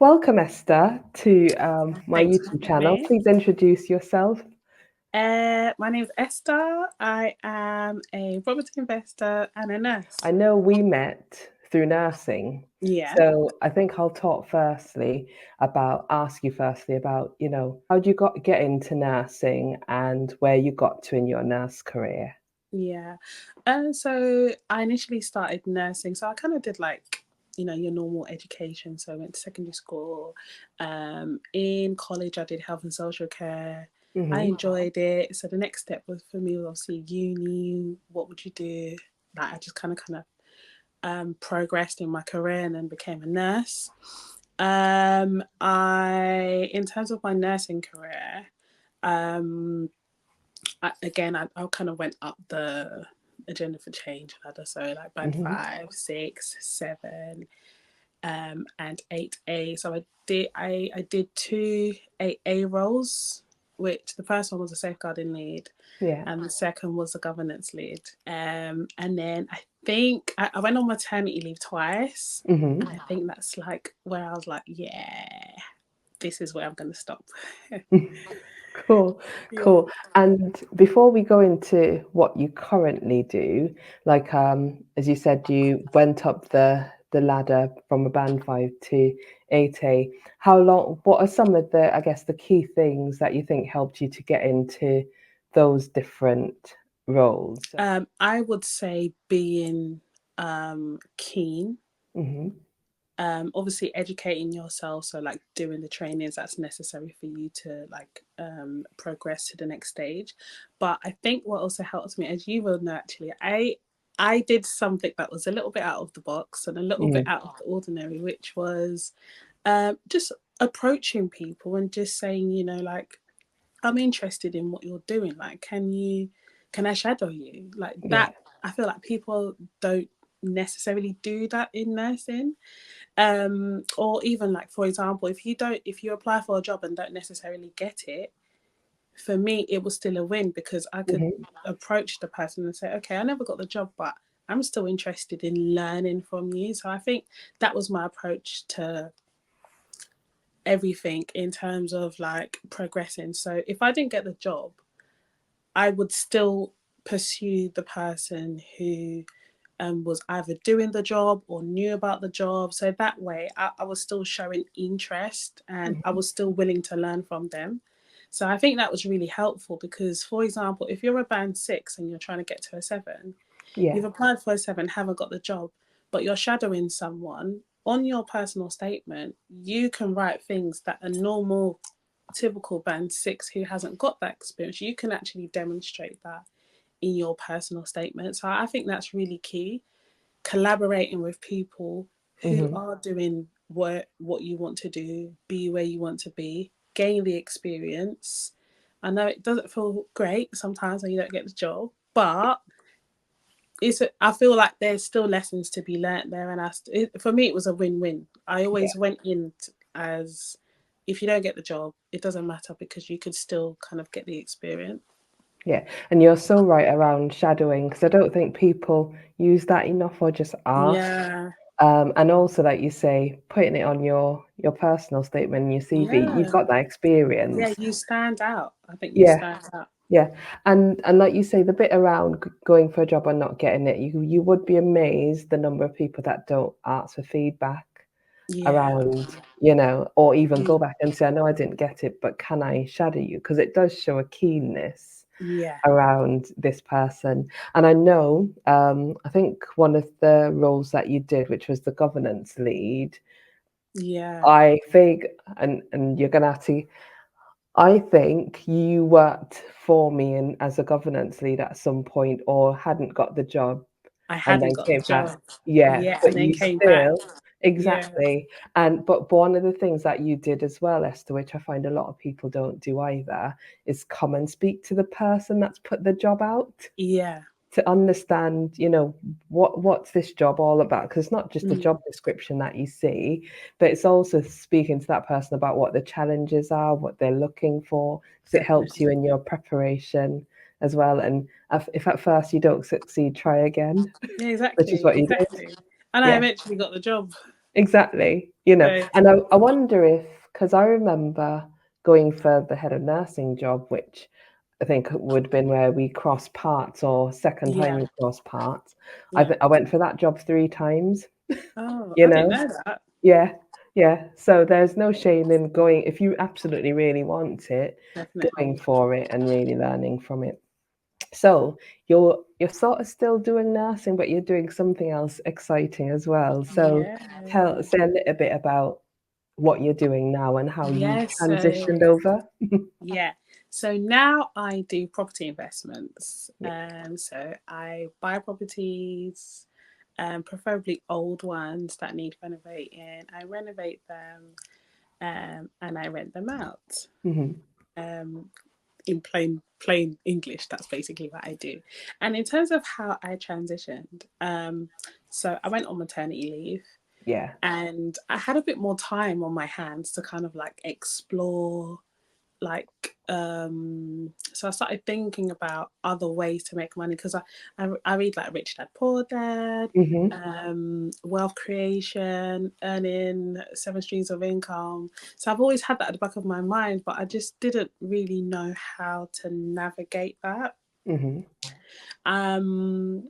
Welcome, Esther, to my Thanks for YouTube having channel. me. Please introduce yourself. My name is Esther. I am a property investor and a nurse. I know we met through nursing, Yeah, so I think I'll ask you firstly about, how you get into nursing and where you got to in your nurse career. yeah. And so I initially started nursing. So I kind of did your normal education. So I went to secondary school. In college, I did health and social care. I Hmm. enjoyed it. So the next step was for me was obviously uni. What would you do? Like I just progressed in my career and then became a nurse. In terms of my nursing career, um, I kind of went up the agenda for change ladder. So like band Hmm. 5, 6, 7, and 8A. So I did two 8A roles, which the first one was a safeguarding lead, Yeah. and the second was a governance lead. And then I think I went on maternity leave twice, Hmm. and I think that's like where I was like, yeah, this is where I'm going to stop. Cool, Yeah. cool. And before we go into what you currently do, like as you said, you went up the ladder from a band 5 to 8A. How long, what are some of the, I guess, the key things that you think helped you to get into those different roles? I would say being keen, Hmm. obviously educating yourself, so like doing the trainings that's necessary for you to progress to the next stage. But I think what also helps me, as you will know, actually, I did something that was a little bit out of the box and a little bit Mm. out of the ordinary, which was just approaching people and just saying, like, I'm interested in what you're doing. Like, can I shadow you? Like Yeah. that. I feel like people don't necessarily do that in nursing. Or even like, for example, if you apply for a job and don't necessarily get it, for me it was still a win because I could Hmm. approach the person and say, okay, I never got the job, but I'm still interested in learning from you. So I think that was my approach to everything in terms of like progressing. So if I didn't get the job, I would still pursue the person who was either doing the job or knew about the job. So that way, I was still showing interest and I Hmm. was still willing to learn from them. So I think that was really helpful because, for example, if you're a band 6 and you're trying to get to a 7, Yeah. you've applied for a 7, haven't got the job, but you're shadowing someone. On your personal statement, you can write things that a normal, typical band 6 who hasn't got that experience, you can actually demonstrate that in your personal statement. So I think that's really key, collaborating with people who Hmm. are doing what you want to do, be where you want to be, gain the experience. I know it doesn't feel great sometimes when you don't get the job, but I feel like there's still lessons to be learnt there, and for me it was a win-win. I Yeah. always went in as, if you don't get the job, it doesn't matter because you could still kind of get the experience. Yeah, and you're so right around shadowing because I don't think people use that enough or just ask. Yeah, And also, like you say, putting it on your personal statement and your CV, you've yeah, got that yeah. experience. You stand out. I think you Yeah, stand out. yeah, and like you say, the bit around going for a job and not getting it, you would be amazed the number of people that don't ask for feedback Yeah. around, or even go Mm. back and say, I know I didn't get it, but can I shadow you? Because it does show a keenness Yeah. around this person. And I know, I think one of the roles that you did, which was the governance lead, Yeah. I think, and you're gonna have to, I think you worked for me in as a governance lead at some point, or hadn't got the job I and hadn't then got the came back. job. Yeah, Yeah, and but then you came back. still, Yeah. exactly. And but one of the things that you did as well, Esther, which I find a lot of people don't do either, is come and speak to the person that's put the job out Yeah. to understand, what's this job all about? Because it's not just a Mm. job description that you see, but it's also speaking to that person about what the challenges are, what they're looking for, because it helps you Definitely. in your preparation as well. And if at first you don't succeed, try again, Yeah, which is exactly. what you did. Exactly. And I Yeah. eventually got the job. exactly. You know, Very and true. I wonder if, because I remember going for the head of nursing job, which I think would have been where we cross parts or second time Yeah, we cross parts. yeah. I went for that job 3 times, Oh, you I didn't know? know that. Yeah, yeah. So there's no shame in going, if you absolutely really want it, going Definitely. for it and really learning from it. So you're sort of still doing nursing, but you're doing something else exciting as well. So Yeah. say a little bit about what you're doing now and how you Yes. transitioned over. Yeah. So now I do property investments. Yeah. So I buy properties, preferably old ones that need renovating. I renovate them, and I rent them out. Hmm. Um, in plain English, that's basically what I do. And in terms of how I transitioned, so I went on maternity leave, Yeah. and I had a bit more time on my hands to kind of like explore, like so I started thinking about other ways to make money, because I read like Rich Dad Poor Dad, Hmm. wealth creation, earning 7 streams of income. So I've always had that at the back of my mind, but I just didn't really know how to navigate that. Hmm. um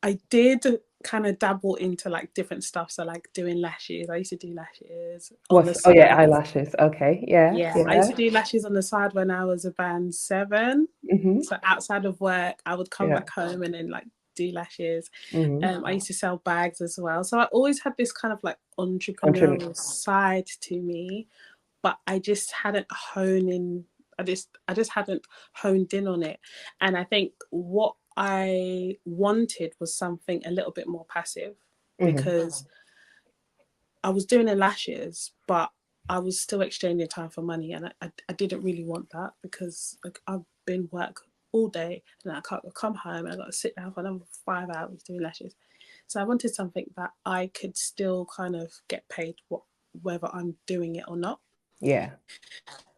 I did kind of dabble into like different stuff. So like doing lashes. I used to do lashes on the Oh yeah, side. eyelashes. Okay. Yeah. Yeah, I used Yeah. to do lashes on the side when I was a band 7. Hmm. So outside of work, I would come Yeah. back home and then like do lashes. Hmm. I used to sell bags as well. So I always had this kind of like Entrepreneur. entrepreneurial side to me, but I just hadn't honed in. I just hadn't honed in on it. And I think what I wanted was something a little bit more passive, Hmm. because I was doing the lashes, but I was still exchanging time for money, and I didn't really want that, because like I've been work all day and I can't come home and I got to sit down for another 5 hours doing lashes. So I wanted something that I could still kind of get paid whether I'm doing it or not. Yeah.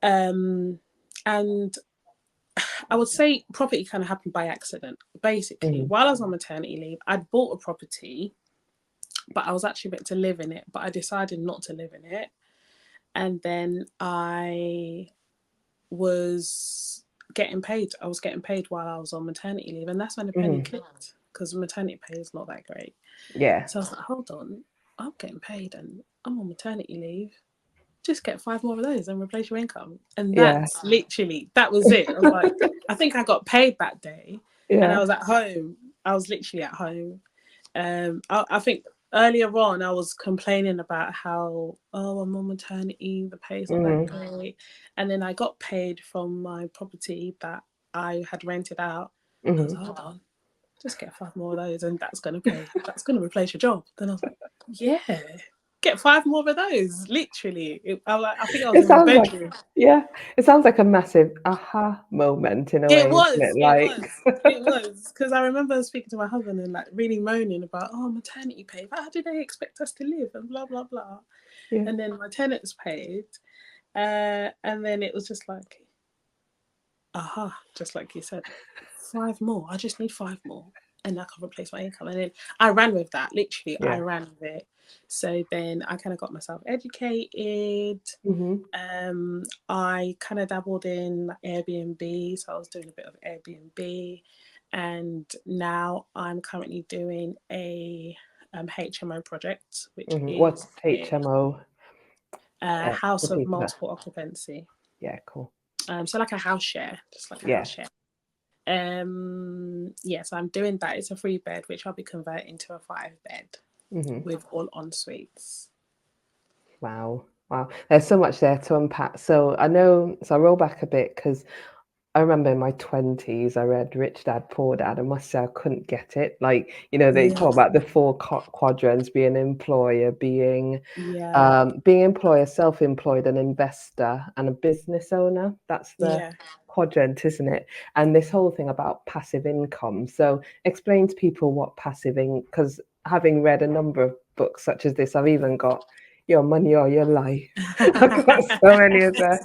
Um, and I would say property kind of happened by accident. Basically, Hmm. while I was on maternity leave, I'd bought a property, but I was actually meant to live in it, but I decided not to live in it. And then I was getting paid. I was getting paid while I was on maternity leave, and that's when the penny Hmm. clicked, because maternity pay is not that great. Yeah. So I was like, hold on, I'm getting paid and I'm on maternity leave. Just get 5 more of those and replace your income. And Yeah. that's literally, that was it. I was like, I think I got paid that day, and I Yeah. was at home. I was literally at home. I think earlier on I was complaining about how, oh, I'm on maternity, the pay's not that Hmm. great, and then I got paid from my property that I had rented out. I was Hmm. like, hold on, just get 5 more of those, and that's gonna pay. That's gonna replace your job. Then I was like, yeah, get 5 more of those. Literally, I think I was It in my sounds like, bedroom. yeah, it sounds like a massive aha moment in a It way, isn't was, it? it Like, was, it was. Because I remember speaking to my husband and like really moaning about, oh, maternity pay. How do they expect us to live? And blah, blah, blah. yeah, And then my tenants paid. And then it was just like, aha, just like you said, 5 more. I just need 5 more. And I can replace my income. And then I ran with that. Literally, I yeah. ran with it. So then I kind of got myself educated. Hmm. I kind of dabbled in Airbnb, so I was doing a bit of Airbnb, and now I'm currently doing a HMO project, which Hmm. What's is HMO a for house of people that? multiple occupancy. Yeah, cool. So like a house share, just like a Yeah. house share. Yeah, so I'm doing that. It's a 3 bed, which I'll be converting to a 5 bed Hmm. with all en suites. Wow. Wow. There's so much there to unpack. So I know, so I roll back a bit because I remember in my 20s, I read Rich Dad Poor Dad. I must say, I couldn't get it. Like, they Yeah, talk about the four quadrants: being an employer, yeah, being employer, self-employed, an investor, and a business owner. That's the yeah. quadrant, isn't it? And this whole thing about passive income. So explain to people what passive income, because having read a number of books such as this, I've even got Your Money or Your Life. I've got so many of them.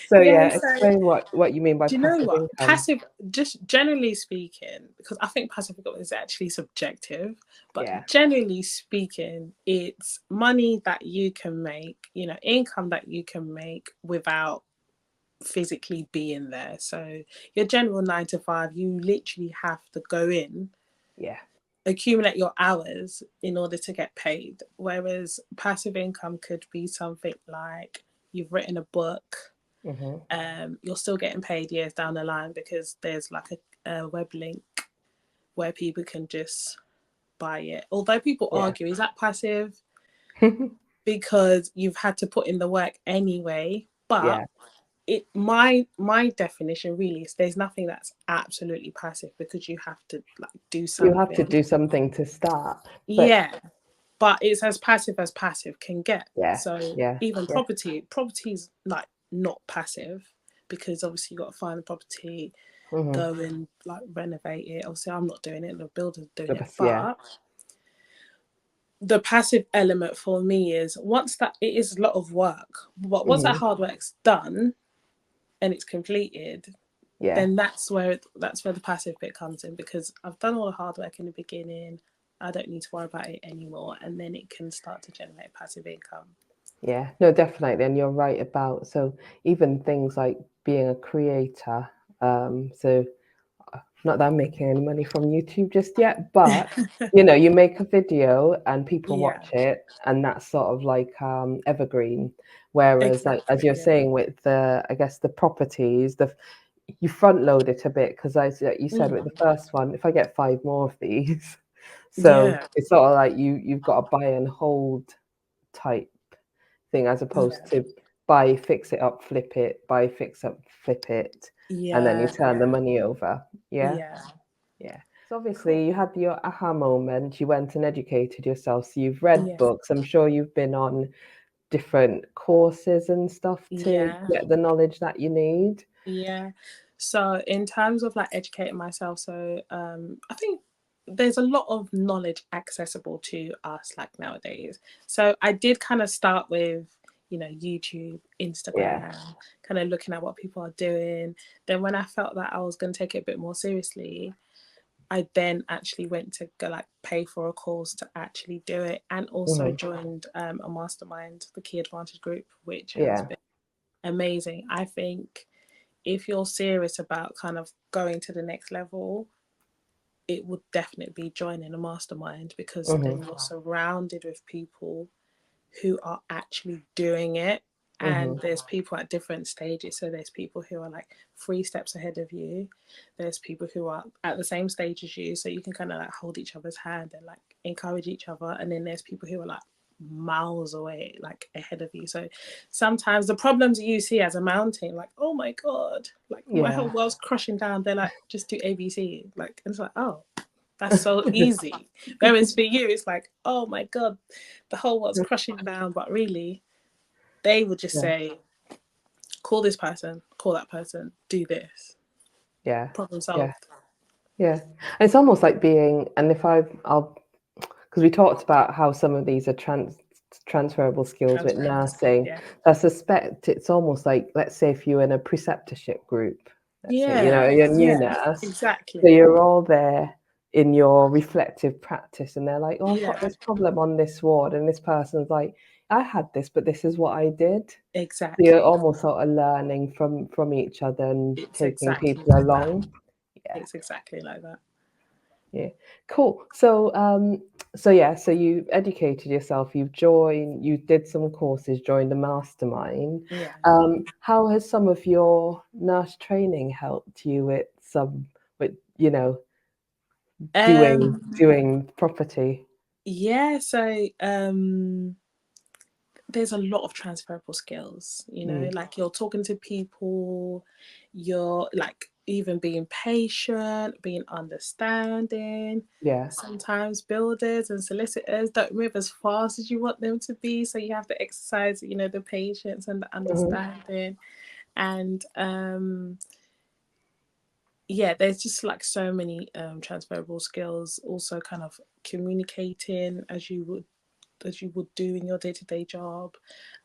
So Yeah, yeah, so explain what you mean by do you know passive what? income. Passive, just generally speaking, because I think passive income is actually subjective, but Yeah. generally speaking, it's money that you can make, you know, income that you can make without physically being there. So your general 9 to 5, you literally have to go in, Yeah. accumulate your hours in order to get paid. Whereas passive income could be something like you've written a book, Mhm. you're still getting paid years down the line because there's like a web link where people can just buy it. Although people Yeah. argue, is that passive? Because you've had to put in the work anyway. But Yeah. my definition really is there's nothing that's absolutely passive because you have to like do You have to something. do something to start. But Yeah, but it's as passive can get. yeah, So yeah, even yeah. property's like not passive because obviously you got to find the property, Mhm. go and like renovate it. Obviously, I'm not doing it; the builder's doing it. Yeah. But the passive element for me is once that it is a lot of work, but once that Mhm. hard work's done and it's completed, Yeah. then that's where the passive bit comes in because I've done all the hard work in the beginning. I don't need to worry about it anymore, and then it can start to generate passive income. Yeah. No, definitely. And you're right about so even things like being a creator. So not that I'm making any money from YouTube just yet, but you make a video and people Yeah, watch it, and that's sort of like evergreen. Whereas, like as you're exactly. saying with the, I guess the properties, you front load it a bit because as you said with the Mm, first one, if I get five more of these, so yeah, it's sort of like you've got a buy and hold type thing as opposed yeah, to buy, fix it up, flip it, buy, fix up, flip it, and then you yeah, turn the yeah, money over. Yeah. yeah. Yeah. So Cool. obviously you had your aha moment, you went and educated yourself. So you've read Yeah, books. I'm sure you've been on different courses and stuff to yeah, get the knowledge that you need. yeah. So in terms of like educating myself, so I think there's a lot of knowledge accessible to us like nowadays. So I did kind of start with, you know, YouTube, Yeah. Instagram, kind of looking at what people are doing. Then when I felt that I was going to take it a bit more seriously, I then actually went to go like pay for a course to actually do it, and also Hmm. joined a mastermind, the Key Advantage Group, which has Yeah. been amazing. I think if you're serious about kind of going to the next level, it would definitely be joining a mastermind because Hmm. then you're surrounded with people who are actually doing it. And Hmm. there's people at different stages. So there's people who are like 3 steps ahead of you. There's people who are at the same stage as you. So you can kind of like hold each other's hand and like encourage each other. And then there's people who are like miles away, like ahead of you. So sometimes the problems you see as a mountain, like, oh my God, like my whole Yeah. world's crushing down. They're like, just do ABC. Like, and it's like, oh, that's so easy. Whereas for you, it's like, oh my God, the whole world's crushing down. But really, they would just Yeah. say, call this person, call that person, do this. Yeah. Problem Yeah. solved. Yeah. And it's almost like being, and if I'll, because we talked about how some of these are transferable skills with Transferable skills. nursing. Yeah. I suspect it's almost like, let's say, if you're in a preceptorship group, let's say, Yeah. you're a new Yeah. nurse, so Exactly. you're all there in your reflective practice, and they're like, "Oh, I've got Yeah. this problem on this ward," and this person's like, "I had this, but this is what I did." So you're Exactly. almost sort of learning from each other and It's taking exactly people like that. along. Yeah. It's exactly like that. Yeah, cool. So yeah, so you educated yourself, you've joined, you did some courses, joined the mastermind. Yeah. How has some of your nurse training helped you with Um. doing property? Yeah. So there's a lot of transferable skills, you know, Mm, like you're talking to people, you're like even being patient, being understanding. yeah. Sometimes builders and solicitors don't move as fast as you want them to be, so you have to exercise, you know, the patience and the Hmm. understanding. And yeah, there's just like so many transferable skills. Also kind of communicating as you would do in your day-to-day job.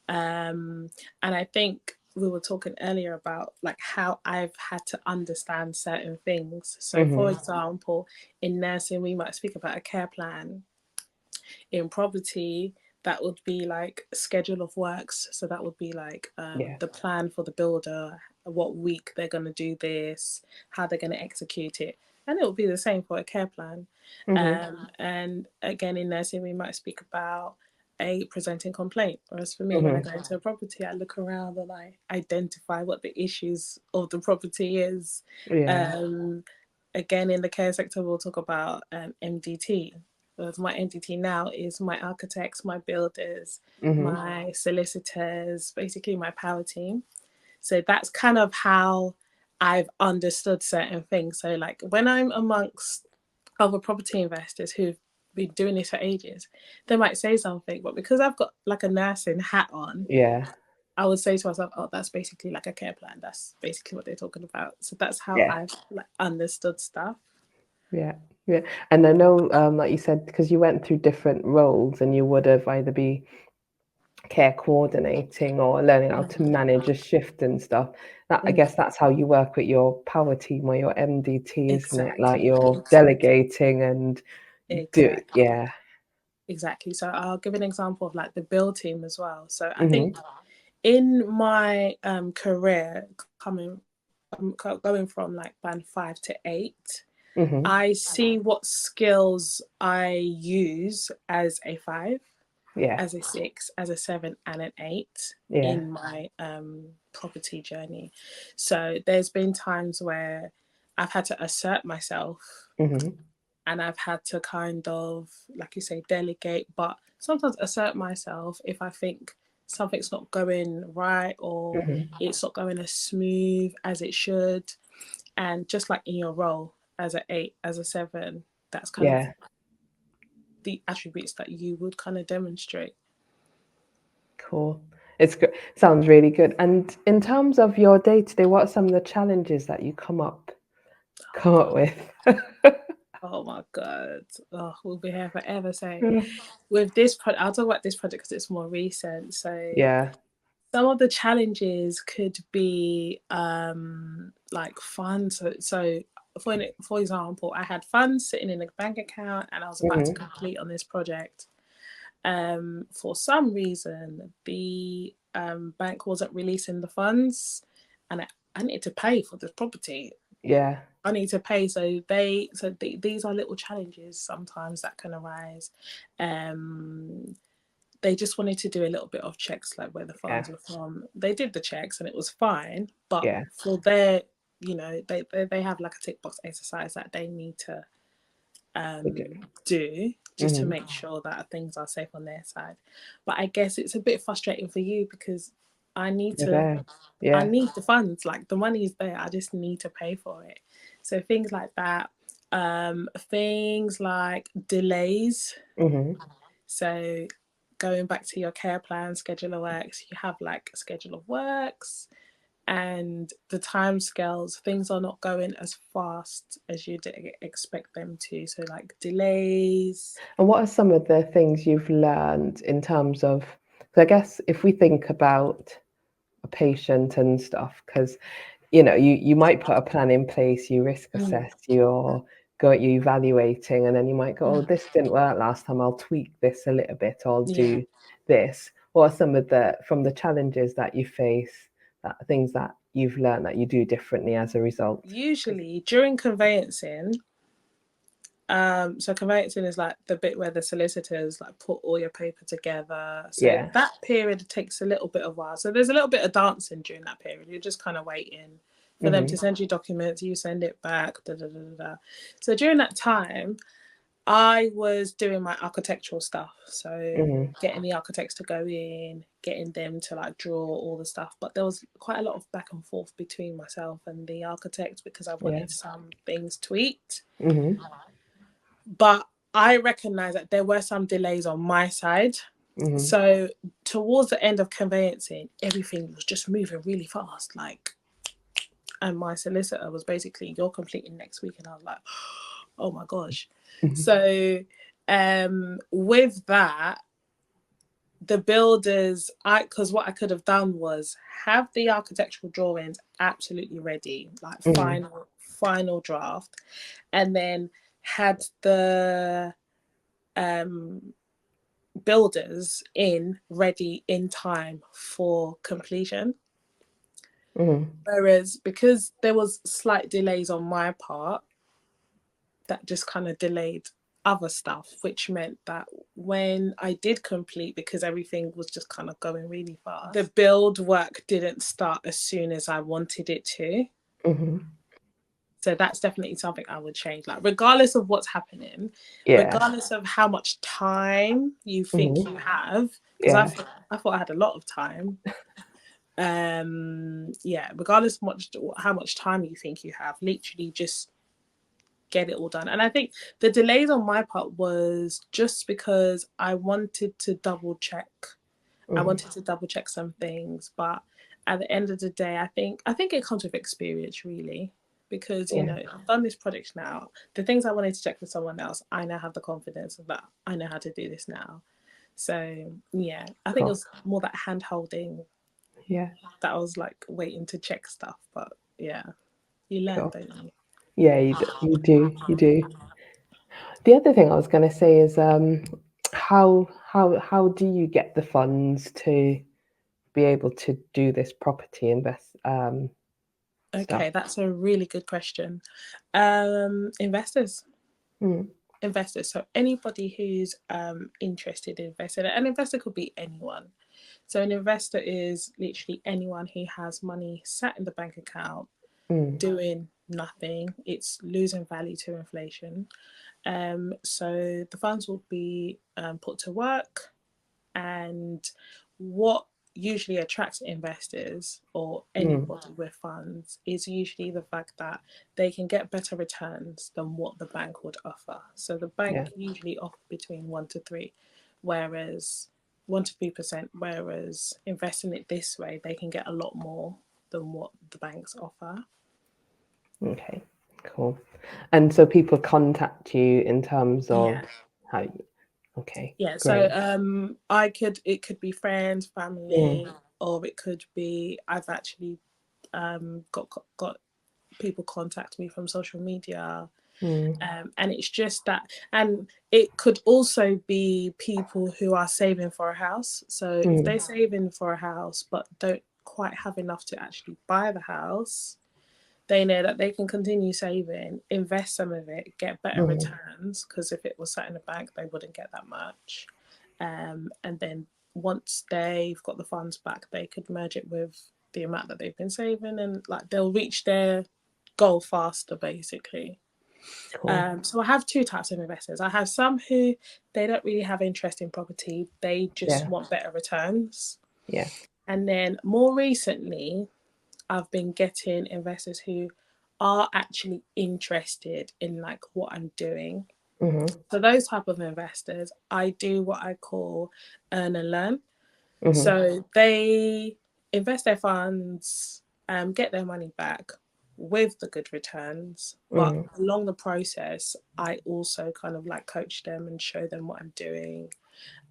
And I think we were talking earlier about like how I've had to understand certain things. So, for Mhm. example, in nursing, we might speak about a care plan. In property, that would be like schedule of works. So that would be like Yeah. the plan for the builder, what week they're going to do this, how they're going to execute it. And it would be the same for a care plan. Mhm. And again, in nursing, we might speak about a presenting complaint. Whereas for me, when I Mhm. go into a property, I look around and I identify what the issues of the property is. Yeah. Um, Again, in the care sector, we'll talk about MDT. Whereas my MDT now is my architects, my builders, Mhm. my solicitors, basically my power team. So that's kind of how I've understood certain things. So, like when I'm amongst other property investors who've been doing this for ages, they might say something, but because I've got like a nursing hat on, Yeah. I would say to myself, "Oh, that's basically like a care plan. That's basically what they're talking about." So that's how Yeah. I've like understood stuff. Yeah. Yeah. And I know, like you said, because you went through different roles, and you would have either be care coordinating or learning how to manage a shift and stuff. That, I guess, that's how you work with your power team or your MDT, isn't it? Like Exactly, you're delegating and do it. exactly, Yeah. exactly. So I'll give an example of like the build team as well. So I think Mhm. in my career, coming going from like band 5 to 8, Mhm. I see what skills I use as a 5, Yeah. as a 6, as a 7, and an 8 Yeah. in my property journey. So there's been times where I've had to assert myself, Mhm. and I've had to kind of, like you say, delegate, but sometimes assert myself if I think something's not going right or Mhm. it's not going as smooth as it should. And just like in your role as a 8, as a 7, that's kind of Yeah. the attributes that you would kind of demonstrate. Cool. It's good. Sounds really good. And in terms of your day to day, what are some of the challenges that you come up with? Oh my god! Oh, we'll be here forever. So, Mm. with this project, I'll talk about this project because it's more recent. So, Yeah. some of the challenges could be like funds. So for example, I had funds sitting in a bank account, and I was about to Mhm. complete on this project. For some reason, the bank wasn't releasing the funds, and I needed to pay for this property. Yeah. I need to pay. These are little challenges sometimes that can arise. Um, they just wanted to do a little bit of checks, like where the Yeah. funds were from. They did the checks and it was fine, but Yeah. for their, they have like a tick box exercise that they need to We do. do just to Mhm. make sure that things are safe on their side. But I guess it's a bit frustrating for you because I need You're to there. I Yeah. need the funds. Like the money is there. I just need to pay for it. So things like that. Things like delays. Mhm. So going back to your care plan, schedule of works, you have like a schedule of works and the time scales, things are not going as fast as you'd expect them to. So like delays. And what are some of the things you've learned in terms of, 'cause I guess if we think about a patient and stuff, because you might put a plan in place, you risk Mm, assess, you evaluating, and then you might go, oh, mm, this didn't work last time, I'll tweak this a little bit, or I'll yeah. do this. What are some of the challenges that you face, that things that you've learned that you do differently as a result? 'Cause- Usually during conveyancing, so conveyancing is like the bit where the solicitors like put all your paper together. So yeah. that period takes a little bit of while. So there's a little bit of dancing during that period. You're just kind of waiting for them to Hmm. send you documents, you send it back, da da da da. Da. So during that time, I was doing my architectural stuff. So Hmm. getting the architects to go in, getting them to like draw all the stuff. But there was quite a lot of back and forth between myself and the architect because I Yeah. wanted some things tweaked. Hmm. But I recognize that there were some delays on my side. Hmm. So towards the end of conveyancing, everything was just moving really fast. Like, and my solicitor was basically, "You're completing next week," and I was like, "Oh my gosh!" Hmm. So, with that, the builders, because what I could have done was have the architectural drawings absolutely ready, like Mm. final draft, and then had the um builders in ready in time for completion. Mm. Whereas because there was slight delays on my part, that just kind of delayed other stuff, which meant that when I did complete, because everything was just kind of going really fast, the build work didn't start as soon as I wanted it to. Mm-hmm. So that's definitely something I would change. Like, regardless of what's happening, Yeah. regardless of how much time you think Mm-hmm. you have, because Yeah. I thought I had a lot of time. Yeah, regardless of how much time you think you have, literally just get it all done. And I think the delays on my part was just because I wanted to double check. I Mm-hmm. wanted to double check some things, but at the end of the day, I think it comes with experience, really, because Yeah. I've done this project now. The things I wanted to check for someone else, I now have the confidence of that. I know how to do this now. So yeah, I think it Cool. was more that hand holding Yeah. that I was like waiting to check stuff. But yeah, you learn, Cool. don't you? Yeah, you do. You do. The other thing I was going to say is how do you get the funds to be able to do this property invest stuff? Okay, that's a really good question. Investors. Mm. Investors. So anybody who's interested in investing, an investor could be anyone. So an investor is literally anyone who has money sat in the bank account Mm. doing nothing. It's losing value to inflation. So the funds will be put to work, and what usually attracts investors or Mm. anybody with funds is usually the fact that they can get better returns than what the bank would offer. So the Yeah. bank usually offers between 1 to 3, whereas 1 to 3%, whereas investing it this way, they can get a lot more than what the banks offer. Okay. Cool. And so people contact you in terms of Yeah. how you, okay, Yeah, so great. it could be friends, family, Mm. or it could be I've actually got people contact me from social media, Mm. and it's just that, and it could also be people who are saving for a house. So if Mm. they're saving for a house but don't quite have enough to actually buy the house, they know that they can continue saving, invest some of it, get better Mm. returns, because if it was sat in a bank, they wouldn't get that much. And then once they've got the funds back, they could merge it with the amount that they've been saving, and like they'll reach their goal faster, basically. Cool. So I have two types of investors. I have some who they don't really have interest in property; they just Yeah. want better returns. Yeah. And then more recently, I've been getting investors who are actually interested in like what I'm doing. Mm-hmm. So those type of investors, I do what I call earn and learn. Mm-hmm. So they invest their funds, get their money back with the good returns. But Mm-hmm. along the process, I also kind of like coach them and show them what I'm doing.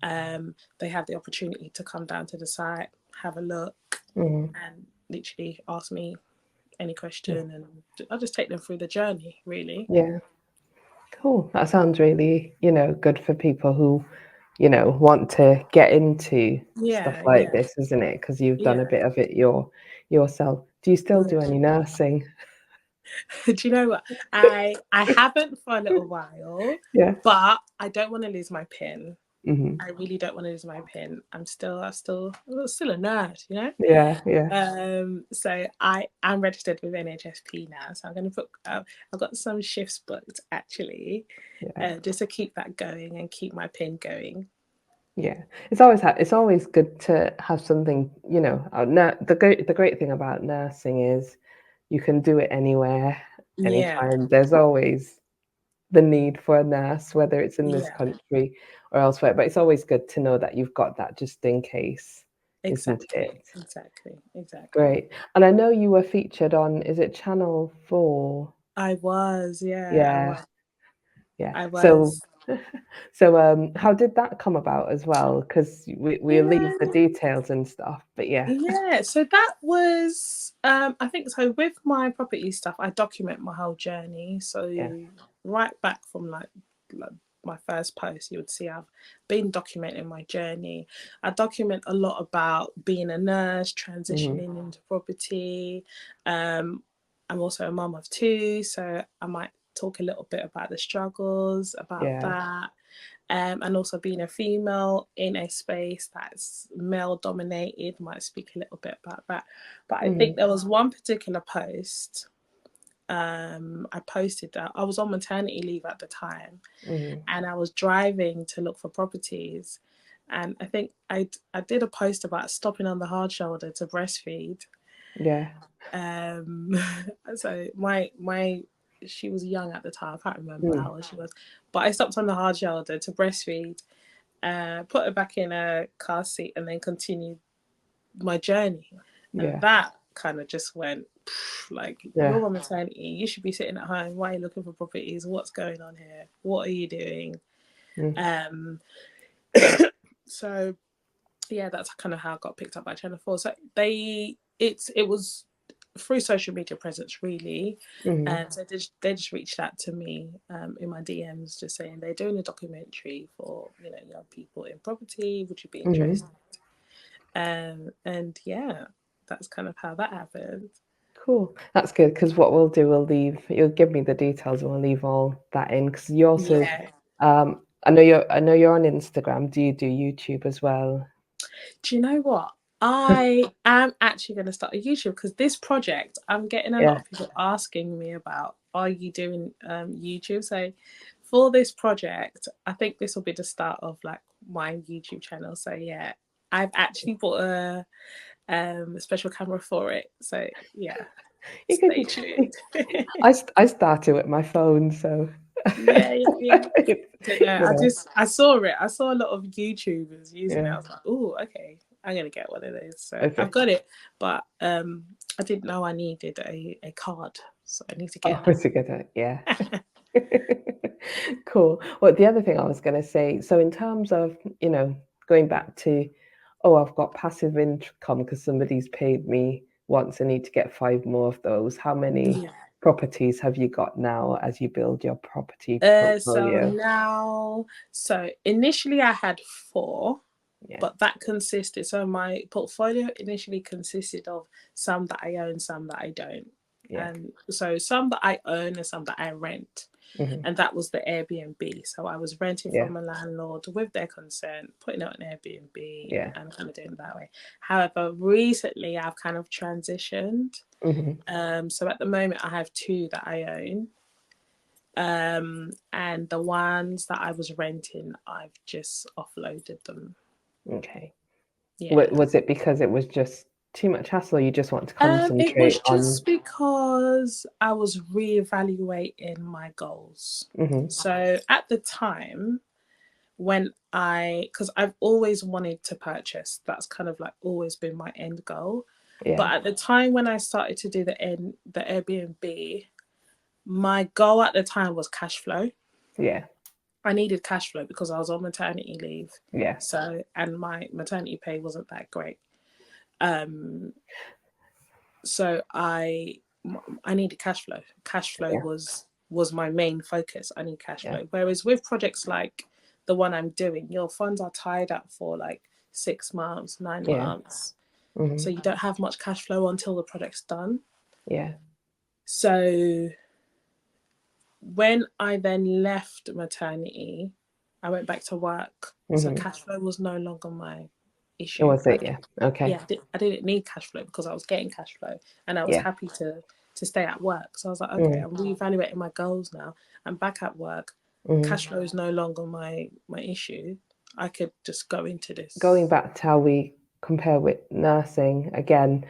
They have the opportunity to come down to the site, have a look, Mm-hmm. and literally ask me any Yeah. question, and I'll just take them through the journey, really. Yeah. Cool. That sounds really, good for people who, want to get into stuff Yeah, like yeah, this, isn't it? Because you've done a yeah, bit of it yourself. Do you still do yeah. any nursing? Do you know what? I haven't for a little while, Yeah. but I don't want to lose my pin. Hmm. I really don't want to lose my pin. I'm still a nerd. Yeah. Yeah. So I am registered with NHSP now, so I'm going to put. I've got some shifts booked actually, Yeah. just to keep that going and keep my pin going. Yeah. It's always good to have something. The great thing about nursing is you can do it anywhere, Yeah, anytime. There's always the need for a nurse, whether it's in this yeah, country or elsewhere. But it's always good to know that you've got that just in case, isn't exactly, it? exactly, exactly. Great. And I know you were featured on, is it Channel 4? I was, yeah, Yeah, yeah. I So was. So, how did that come about as well? Because we'll leave the Yeah. details and stuff, but yeah. Yeah, so that was I think so with my property stuff, I document my whole journey. So Yeah. right back from like my first post, you would see I've been documenting my journey. I document a lot about being a nurse, Hmm. transitioning into property. I'm also a mum of two, so I might talk a little bit about the struggles about Yeah. that, and also being a female in a space that's male dominated, might speak a little bit about that. But I think Hmm. there was one particular post I posted that I was on maternity leave at the time, Hmm. and I was driving to look for properties, and I think I did a post about stopping on the hard shoulder to breastfeed. Yeah. um so my she was young at the time, I can't remember Mm. how old she was, but I stopped on the hard shoulder to breastfeed, put her back in a car seat, and then continued my journey. And Yeah. that kind of just went like, Yeah. you're on maternity, you should be sitting at home. Why are you looking for properties? What's going on here? What are you doing? Mm. Um, so yeah, that's kind of how I got picked up by Channel 4. So it was through social media presence, really. Hmm. So they just reached out to me in my DMs, just saying they're doing a documentary for young people in property. Would you be Hmm. interested? And yeah, that's kind of how that happened. Cool. That's good because what we'll do, we'll leave. You'll give me the details, and we'll leave all that in. Because you also, Yeah. I know you're on Instagram. Do you do YouTube as well? Do you know what? I am actually going to start a YouTube because this project, I'm getting a lot Yeah. of people asking me about, are you doing YouTube? So for this project, I think this will be the start of like my YouTube channel. So yeah, I've actually bought a special camera for it. So yeah, You could. stay tuned. I started with my phone, so Yeah, yeah, yeah. Don't know. you know. I saw it. I saw a lot of YouTubers using it. Yeah. I was like, oh, okay. I'm gonna get one of those. So I've Okay. got it, but I didn't know I needed a card, so I need to Oh, get it's a good idea. Yeah. Cool. Well, the other thing I was going to say, so in terms of, going back to, oh, I've got passive income because somebody's paid me once, I need to get five more of those. How many Yeah. properties have you got now as you build your property So portfolio? now, so initially I had four, Yeah. but that consisted. So my portfolio initially consisted of some that I own, some that I don't, Yeah. and so some that I own and some that I rent. Hmm. And that was the Airbnb. So I was renting Yeah. from a landlord with their consent, putting it on Airbnb Yeah. and kind of doing it that way. However, recently I've kind of transitioned. Hmm. So at the moment I have two that I own. And the ones that I was renting, I've just offloaded them. Okay. Yeah. Was it because it was just too much hassle? You just want to It concentrate was on. just because I was reevaluating my goals. Hmm. So at the time, when because I've always wanted to purchase, that's kind of like always been my end goal. Yeah. But at the time when I started to do the Airbnb, my goal at the time was cash flow. Yeah. I needed cash flow because I was on maternity leave. Yeah. So, and my maternity pay wasn't that great. Um, so I needed cash flow. Cash flow Yeah. was my main focus. I need cash Yeah. flow. Whereas with projects like the one I'm doing, your funds are tied up for like 6 months, nine Yeah. months. Hmm. So you don't have much cash flow until the project's done. Yeah. So when I then left maternity, I went back to work. So Hmm. cash flow was no longer my It issue. was it. Yeah. Okay. Yeah, I didn't need cash flow because I was getting cash flow and I was Yeah. happy to stay at work. So I was like, okay, Mm. I'm reevaluating my goals now. I'm back at work. Hmm. Cash flow is no longer my issue. I could just go into Going this. back to how we compare with nursing again,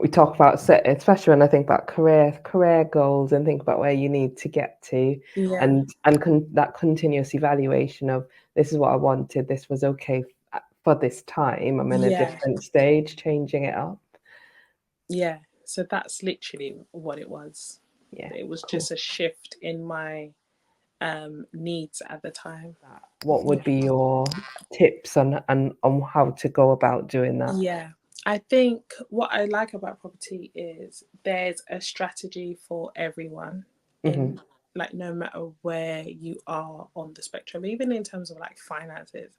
we talk about especially when I think about career goals and think about where you need to get to, Yeah, and that continuous evaluation of this is what I wanted, this was okay for this time. I'm in a yeah, different stage, changing it up. yeah. So that's literally what it was. Yeah, It was cool. just a shift in my needs at the time. What would be your tips on how to go about doing that? Yeah. I think what I like about property is there's a strategy for everyone Hmm. in, like, no matter where you are on the spectrum, even in terms of like finances.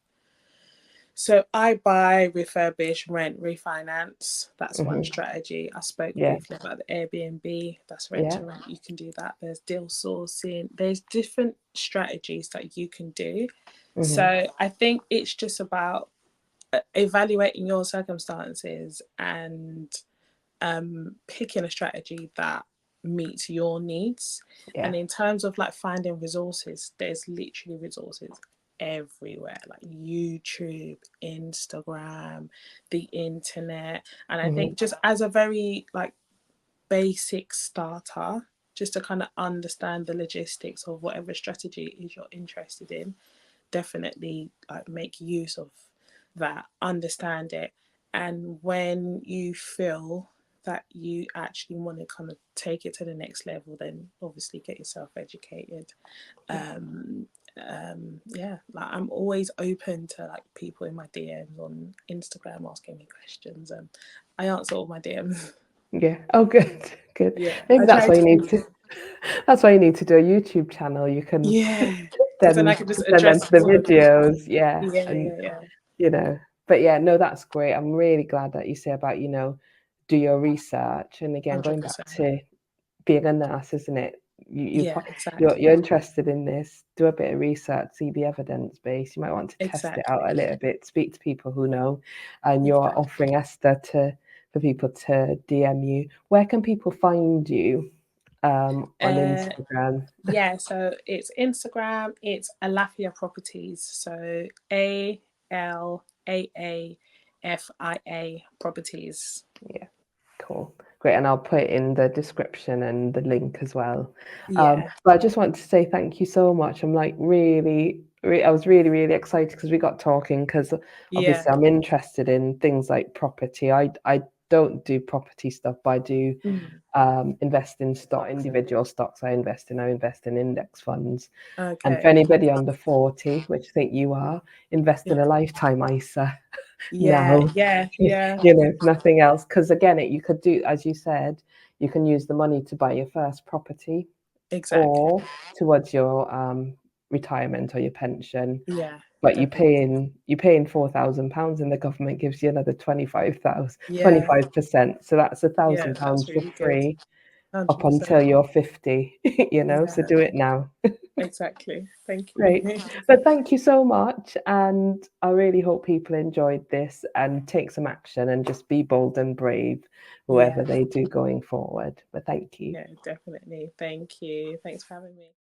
So I buy, refurbish, rent, refinance. That's one Hmm. strategy. I spoke Yeah, briefly about the Airbnb. That's rent yeah. to rent. You can do that. There's deal sourcing. There's different strategies that you can do. Hmm. So I think it's just about evaluating your circumstances and picking a strategy that meets your needs. Yeah. And in terms of like finding resources, there's literally resources everywhere, like YouTube, Instagram, the internet. And I Hmm. think just as a very like basic starter, just to kind of understand the logistics of whatever strategy is you're interested in, definitely like make use of that, understand it, and when you feel that you actually want to kind of take it to the next level, then obviously get yourself educated. Yeah. Yeah, like I'm always open to like people in my DMs on Instagram asking me questions, and I answer all my DMs. Yeah. Oh, good. Good. Yeah, Maybe I that's try why you to need be. to. That's why you need to do a YouTube channel. You can Yeah, because then I send can just send them address to the all of them. videos. Yeah, Yeah, and yeah, yeah. but yeah, no, that's great. I'm really glad that you say about do your research. And again, going back 100%. to being a nurse, isn't it? Yeah, You're exactly. interested in this. Do a bit of research, see the evidence base. You might want to test it out a Exactly. little bit. Speak to people who know, and you're Exactly. offering Esther for people to DM you. Where can people find you on Uh, Instagram? yeah, so it's Instagram, it's Alafia Properties. So ALAAFIA Properties. Yeah, cool. Great. And I'll put it in the description and the link as well. Yeah, But I just want to say thank you so much. I'm like I was really, really excited because we got talking because yeah. obviously I'm interested in things like property. I don't do property stuff, but I do Mm. invest in individual stocks. I invest in index funds. And for Okay. anybody under 40, which I think you are, invest in Yeah. a lifetime ISA Yeah, now, yeah, yeah. if nothing else. Because again, you could do, as you said, you can use the money to buy your first property Exactly. or towards your retirement or your pension. Yeah, But definitely. you pay in £4,000 and the government gives you another Yeah, 25%. So that's a yeah, thousand that's pounds for really good. free up until 100%. you're 50, so Yeah, do it now. exactly. Thank you. Great. But thank you so much. And I really hope people enjoyed this and take some action and just be bold and brave, whoever Yeah, they do going forward. But thank you. yeah, definitely. Thank you. Thanks for having me.